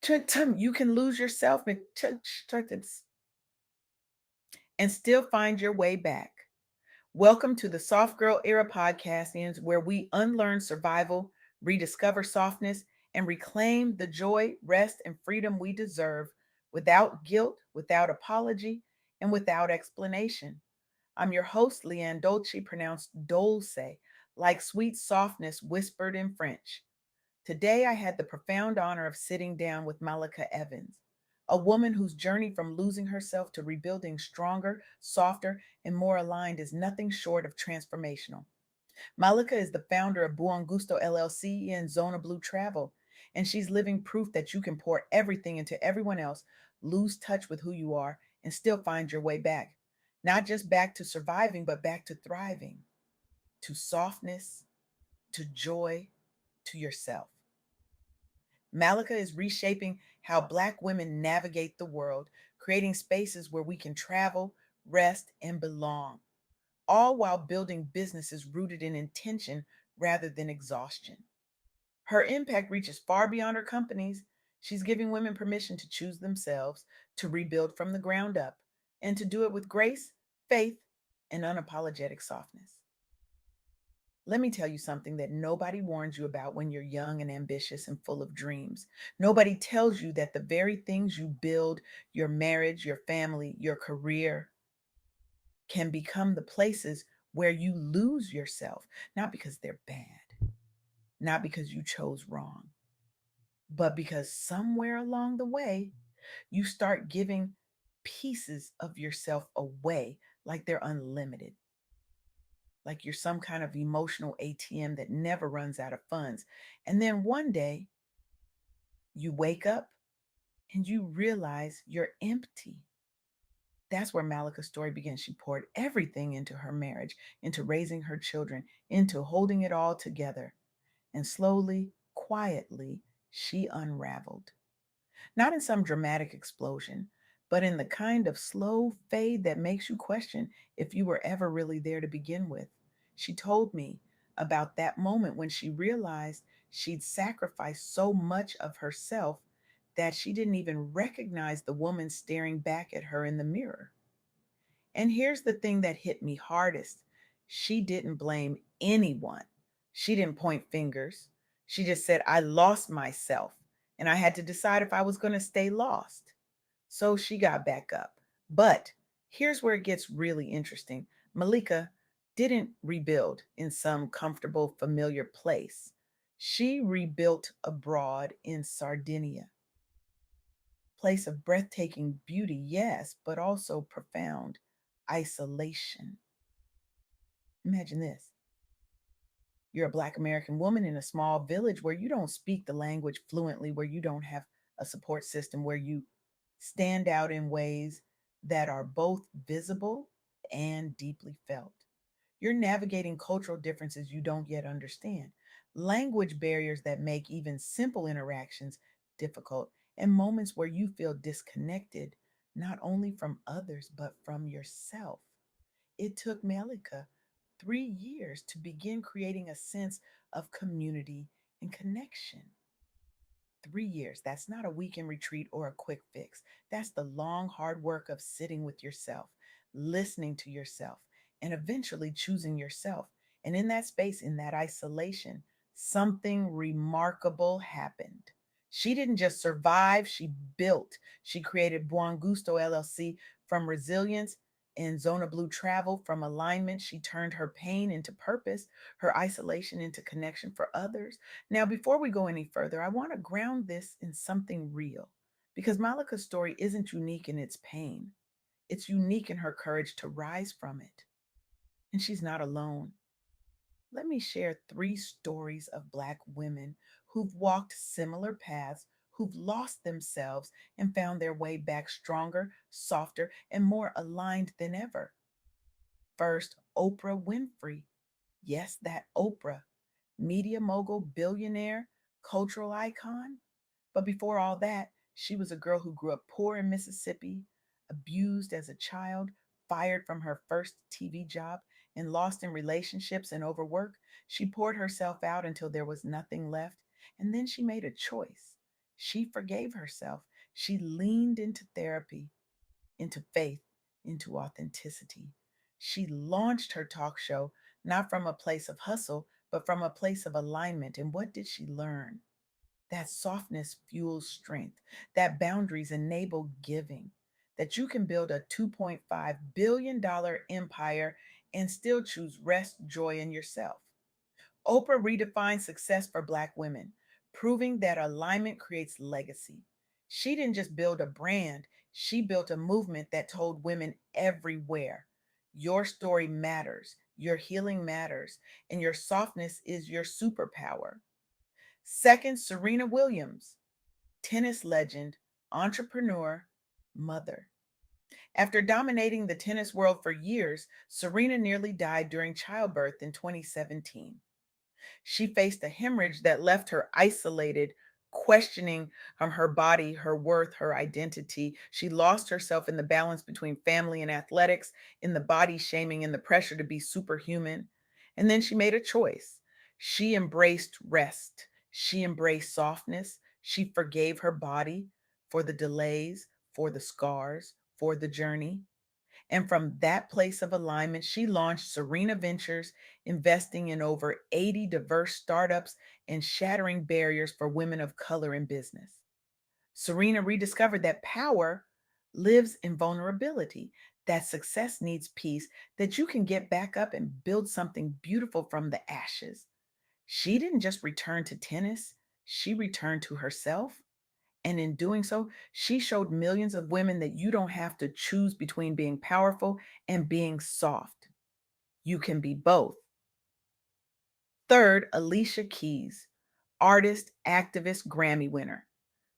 You can lose yourself and still find your way back. Welcome to the Soft Girl Era podcastings, where we unlearn survival, rediscover softness, and reclaim the joy, rest, and freedom we deserve without guilt, without apology, and without explanation. I'm your host, LeAnne Dolce, pronounced Dolce, like sweet softness whispered in French. Today, I had the profound honor of sitting down with Malikah Evans, a woman whose journey from losing herself to rebuilding stronger, softer, and more aligned is nothing short of transformational. Malika is the founder of Buon LLC and Zona Travel, and she's living proof that you can pour everything into everyone else, lose touch with who you are, and still find your way back. Not just back to surviving, but back to thriving, to softness, to joy, to yourself. Malika is reshaping how Black women navigate the world, creating spaces where we can travel, rest, and belong, all while building businesses rooted in intention rather than exhaustion. Her impact reaches far beyond her companies. She's giving women permission to choose themselves, to rebuild from the ground up, and to do it with grace, faith, and unapologetic softness. Let me tell you something that nobody warns you about when you're young and ambitious and full of dreams. Nobody tells you that the very things you build, your marriage, your family, your career, can become the places where you lose yourself, not because they're bad, not because you chose wrong, but because somewhere along the way, you start giving pieces of yourself away like they're unlimited, like you're some kind of emotional ATM that never runs out of funds. And then one day you wake up and you realize you're empty. That's where Malika's story begins. She poured everything into her marriage, into raising her children, into holding it all together. And slowly, quietly, she unraveled. Not in some dramatic explosion, but in the kind of slow fade that makes you question if you were ever really there to begin with. She told me about that moment when she realized she'd sacrificed so much of herself that she didn't even recognize the woman staring back at her in the mirror. And here's the thing that hit me hardest: she didn't blame anyone, she didn't point fingers. She just said, I lost myself and I had to decide if I was going to stay lost. So she got back up. But here's where it gets really interesting. Malika didn't rebuild in some comfortable, familiar place. She rebuilt abroad in Sardinia, place of breathtaking beauty, yes, but also profound isolation. Imagine this: you're a Black American woman in a small village where you don't speak the language fluently, where you don't have a support system, where you stand out in ways that are both visible and deeply felt. You're navigating cultural differences you don't yet understand, language barriers that make even simple interactions difficult, and moments where you feel disconnected, not only from others, but from yourself. It took Malika 3 years to begin creating a sense of community and connection. 3 years. That's not a weekend retreat or a quick fix. That's the long, hard work of sitting with yourself, listening to yourself, and eventually choosing yourself. And in that space, in that isolation, something remarkable happened. She didn't just survive, she built. She created Buon LLC. From resilience and Zona Travel, from alignment, she turned her pain into purpose, her isolation into connection for others. Now, before we go any further, I want to ground this in something real, because Malika's story isn't unique in its pain. It's unique in her courage to rise from it. And she's not alone. Let me share 3 stories of Black women who've walked similar paths, who've lost themselves and found their way back stronger, softer, and more aligned than ever. First, Oprah Winfrey. Yes, that Oprah, media mogul, billionaire, cultural icon. But before all that, she was a girl who grew up poor in Mississippi, abused as a child, fired from her first TV job, and lost in relationships and overwork. She poured herself out until there was nothing left. And then she made a choice. She forgave herself. She leaned into therapy, into faith, into authenticity. She launched her talk show not from a place of hustle, but from a place of alignment. And what did she learn? That softness fuels strength, that boundaries enable giving, that you can build a $2.5 billion empire and still choose rest, joy, and yourself. Oprah redefined success for Black women, proving that alignment creates legacy. She didn't just build a brand, she built a movement that told women everywhere your story matters, your healing matters, and your softness is your superpower. Second, Serena Williams, tennis legend, entrepreneur, mother. After dominating the tennis world for years, Serena nearly died during childbirth in 2017. She faced a hemorrhage that left her isolated, questioning her body, her worth, her identity. She lost herself in the balance between family and athletics, in the body shaming and the pressure to be superhuman. And then she made a choice. She embraced rest. She embraced softness. She forgave her body for the delays, for the scars, for the journey. And from that place of alignment, she launched Serena Ventures, investing in over 80 diverse startups and shattering barriers for women of color in business. Serena rediscovered that power lives in vulnerability, that success needs peace, that you can get back up and build something beautiful from the ashes. She didn't just return to tennis, she returned to herself. And in doing so, she showed millions of women that you don't have to choose between being powerful and being soft. You can be both. Third, Alicia Keys, artist, activist, Grammy winner.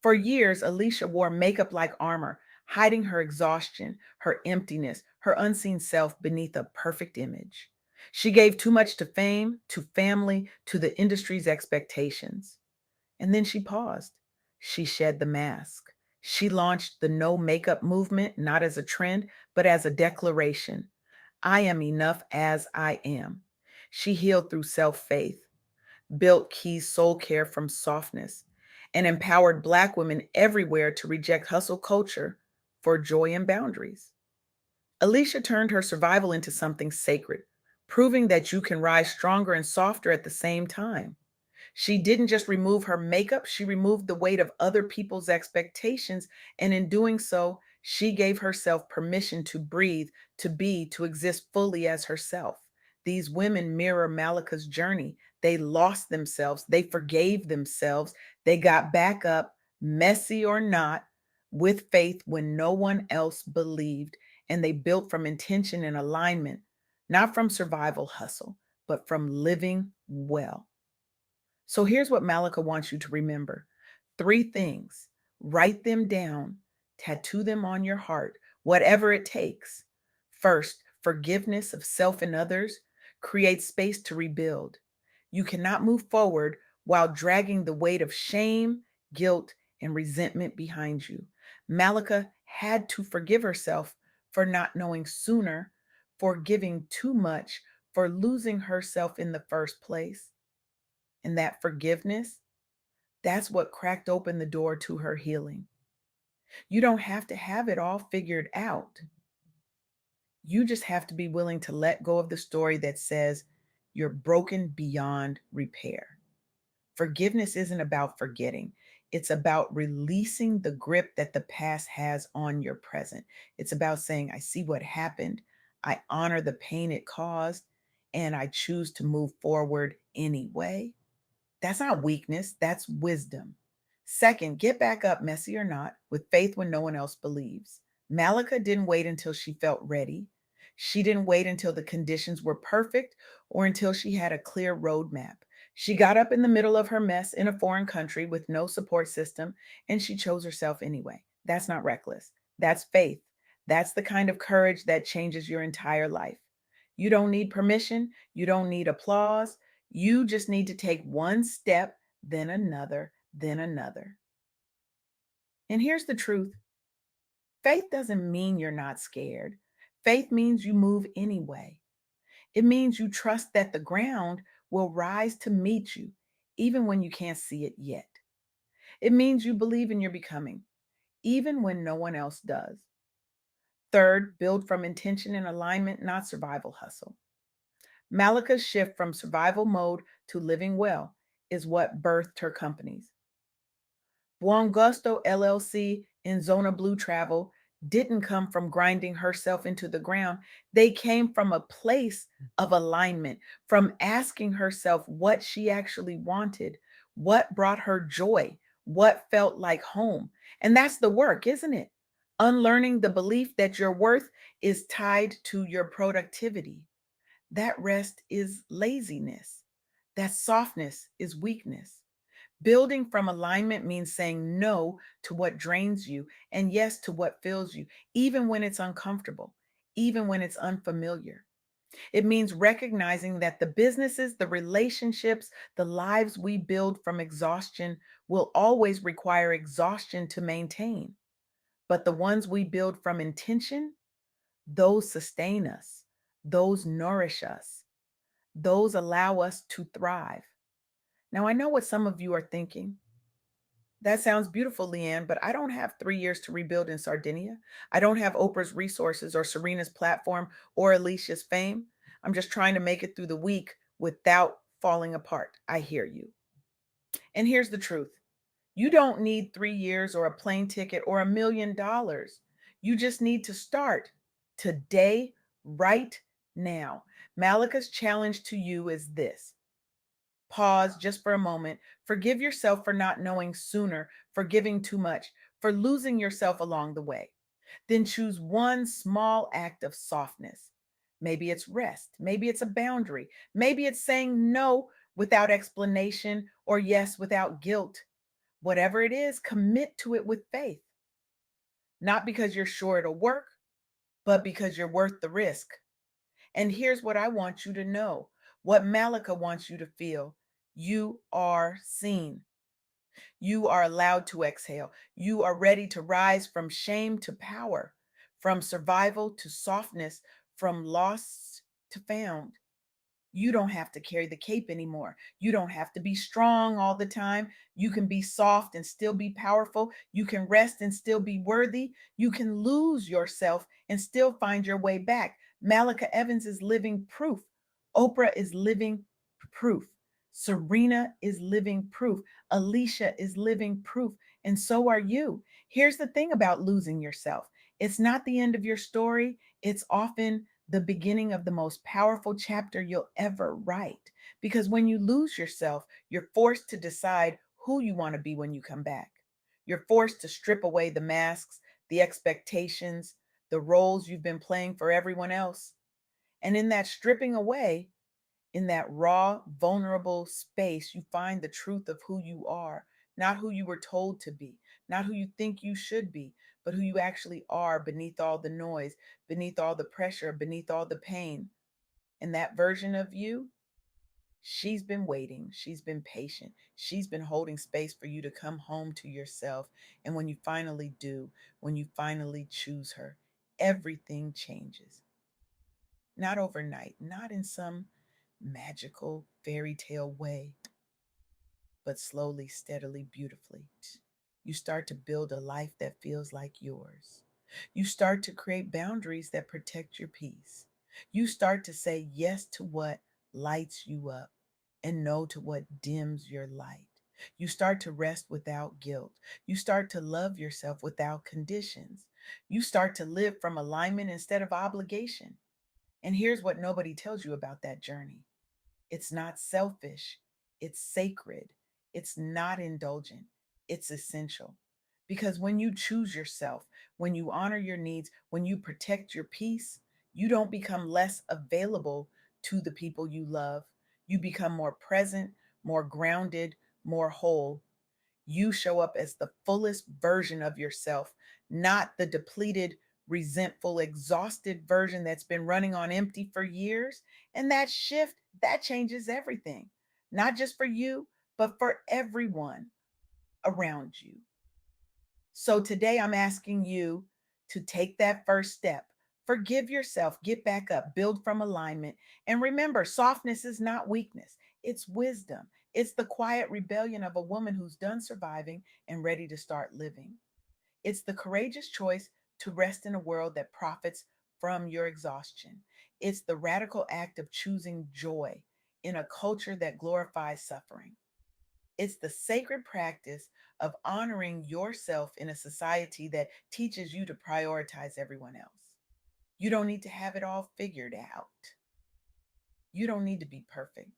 For years, Alicia wore makeup like armor, hiding her exhaustion, her emptiness, her unseen self beneath a perfect image. She gave too much to fame, to family, to the industry's expectations. And then she paused. She shed the mask. She launched the no makeup movement, not as a trend, but as a declaration. I am enough as I am. She healed through self faith, built Key's soul care from softness, and empowered Black women everywhere to reject hustle culture for joy and boundaries. Alicia turned her survival into something sacred, proving that you can rise stronger and softer at the same time. She didn't just remove her makeup, she removed the weight of other people's expectations. And in doing so, she gave herself permission to breathe, to be, to exist fully as herself. These women mirror Malika's journey. They lost themselves, they forgave themselves, they got back up, messy or not, with faith when no one else believed. And they built from intention and alignment, not from survival hustle, but from living well. So here's what Malika wants you to remember: three things. Write them down, tattoo them on your heart, whatever it takes. First, forgiveness of self and others creates space to rebuild. You cannot move forward while dragging the weight of shame, guilt, and resentment behind you. Malika had to forgive herself for not knowing sooner, for giving too much, for losing herself in the first place. And that forgiveness, that's what cracked open the door to her healing. You don't have to have it all figured out. You just have to be willing to let go of the story that says you're broken beyond repair. Forgiveness isn't about forgetting, it's about releasing the grip that the past has on your present. It's about saying, I see what happened, I honor the pain it caused, and I choose to move forward anyway. That's not weakness, that's wisdom. Second, get back up, messy or not, with faith when no one else believes. Malika didn't wait until she felt ready. She didn't wait until the conditions were perfect or until she had a clear roadmap. She got up in the middle of her mess in a foreign country with no support system, and she chose herself anyway. That's not reckless. That's faith. That's the kind of courage that changes your entire life. You don't need permission. You don't need applause. You just need to take one step, then another, then another. And here's the truth: faith doesn't mean you're not scared. Faith means you move anyway. It means you trust that the ground will rise to meet you, even when you can't see it yet. It means you believe in your becoming, even when no one else does. Third, build from intention and alignment, not survival hustle. Malika's shift from survival mode to living well is what birthed her companies. Buon LLC and Zona Blue Travel didn't come from grinding herself into the ground. They came from a place of alignment, from asking herself what she actually wanted, what brought her joy, what felt like home. And that's the work, isn't it? Unlearning the belief that your worth is tied to your productivity. That rest is laziness. That softness is weakness. Building from alignment means saying no to what drains you and yes to what fills you, even when it's uncomfortable, even when it's unfamiliar. It means recognizing that the businesses, the relationships, the lives we build from exhaustion will always require exhaustion to maintain. But the ones we build from intention, those sustain us, those nourish us, those allow us to thrive. Now, I know what some of you are thinking. That sounds beautiful, LeAnne, but I don't have 3 years to rebuild in Sardinia. I don't have Oprah's resources or Serena's platform or Alicia's fame. I'm just trying to make it through the week without falling apart. I hear you. And here's the truth: you don't need 3 years or a plane ticket or $1 million. You just need to start today, right now. Malika's challenge to you is this: pause just for a moment. Forgive yourself for not knowing sooner, for giving too much, for losing yourself along the way. Then choose one small act of softness. Maybe it's rest. Maybe it's a boundary. Maybe it's saying no without explanation or yes without guilt. Whatever it is, commit to it with faith. Not because you're sure it'll work, but because you're worth the risk. And here's what I want you to know, what Malika wants you to feel: you are seen. You are allowed to exhale. You are ready to rise from shame to power, from survival to softness, from lost to found. You don't have to carry the cape anymore. You don't have to be strong all the time. You can be soft and still be powerful. You can rest and still be worthy. You can lose yourself and still find your way back. Malikah Evans is living proof. Oprah is living proof. Serena is living proof. Alicia is living proof. And so are you. Here's the thing about losing yourself: it's not the end of your story, it's often the beginning of the most powerful chapter you'll ever write. Because when you lose yourself, you're forced to decide who you want to be when you come back. You're forced to strip away the masks, the expectations, the roles you've been playing for everyone else. And in that stripping away, in that raw, vulnerable space, you find the truth of who you are, not who you were told to be, not who you think you should be, but who you actually are beneath all the noise, beneath all the pressure, beneath all the pain. And that version of you, she's been waiting, she's been patient, she's been holding space for you to come home to yourself. And when you finally do, when you finally choose her, everything changes. Not overnight, not in some magical fairy tale way, but slowly, steadily, beautifully. You start to build a life that feels like yours. You start to create boundaries that protect your peace. You start to say yes to what lights you up and no to what dims your light. You start to rest without guilt. You start to love yourself without conditions. You start to live from alignment instead of obligation. And here's what nobody tells you about that journey: it's not selfish, it's sacred, it's not indulgent, it's essential. Because when you choose yourself, when you honor your needs, when you protect your peace, you don't become less available to the people you love. You become more present, more grounded, more whole. You show up as the fullest version of yourself, not the depleted, resentful, exhausted version that's been running on empty for years. And that shift, that changes everything, not just for you, but for everyone around you. So today I'm asking you to take that first step. Forgive yourself, get back up, build from alignment. And remember, softness is not weakness, it's wisdom. It's the quiet rebellion of a woman who's done surviving and ready to start living. It's the courageous choice to rest in a world that profits from your exhaustion. It's the radical act of choosing joy in a culture that glorifies suffering. It's the sacred practice of honoring yourself in a society that teaches you to prioritize everyone else. You don't need to have it all figured out. You don't need to be perfect.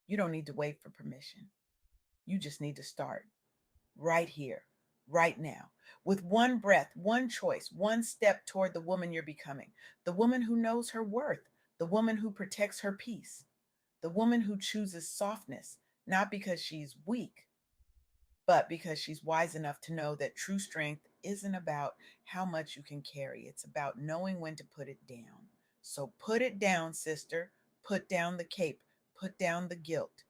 You don't need to wait for permission. You just need to start right here, right now, with one breath, one choice, one step toward the woman you're becoming, the woman who knows her worth, the woman who protects her peace, the woman who chooses softness, not because she's weak, but because she's wise enough to know that true strength isn't about how much you can carry, it's about knowing when to put it down. So put it down, sister. Put down the cape, put down the guilt,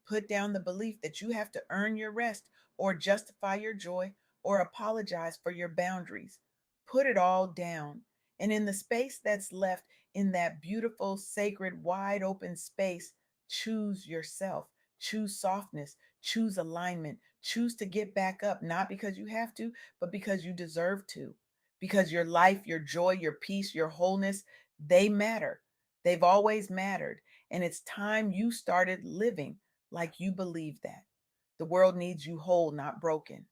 put down the belief that you have to earn your rest or justify your joy or apologize for your boundaries. Put it all down. And in the space that's left, in that beautiful, sacred, wide open space, choose yourself. Choose softness, choose alignment, choose to get back up, not because you have to, but because you deserve to. Because your life, your joy, your peace, your wholeness, they matter. They've always mattered. And it's time you started living like you believe that. The world needs you whole, not broken,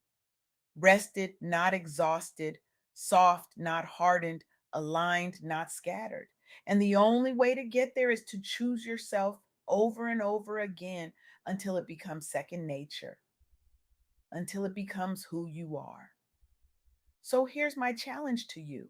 rested, not exhausted, soft, not hardened, aligned, not scattered. And the only way to get there is to choose yourself over and over again until it becomes second nature, until it becomes who you are. So here's my challenge to you: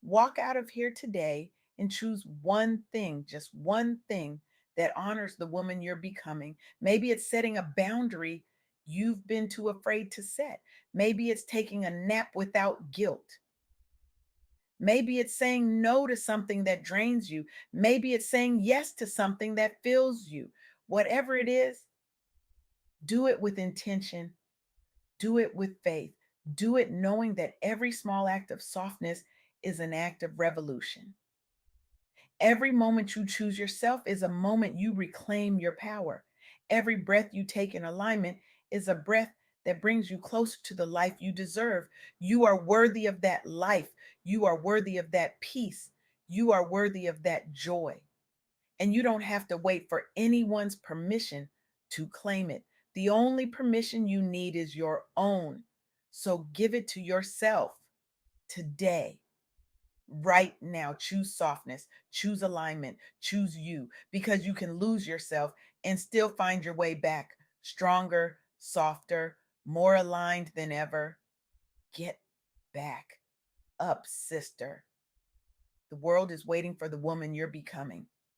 walk out of here today and choose one thing, just one thing that honors the woman you're becoming. Maybe it's setting a boundary you've been too afraid to set. Maybe it's taking a nap without guilt. Maybe it's saying no to something that drains you. Maybe it's saying yes to something that fills you. Whatever it is, do it with intention, do it with faith, do it knowing that every small act of softness is an act of revolution. Every moment you choose yourself is a moment you reclaim your power. Every breath you take in alignment is a breath that brings you closer to the life you deserve. You are worthy of that life. You are worthy of that peace. You are worthy of that joy. And you don't have to wait for anyone's permission to claim it. The only permission you need is your own. So give it to yourself today. Right now, choose softness, choose alignment, choose you, because you can lose yourself and still find your way back stronger, softer, more aligned than ever. Get back up, sister. The world is waiting for the woman you're becoming.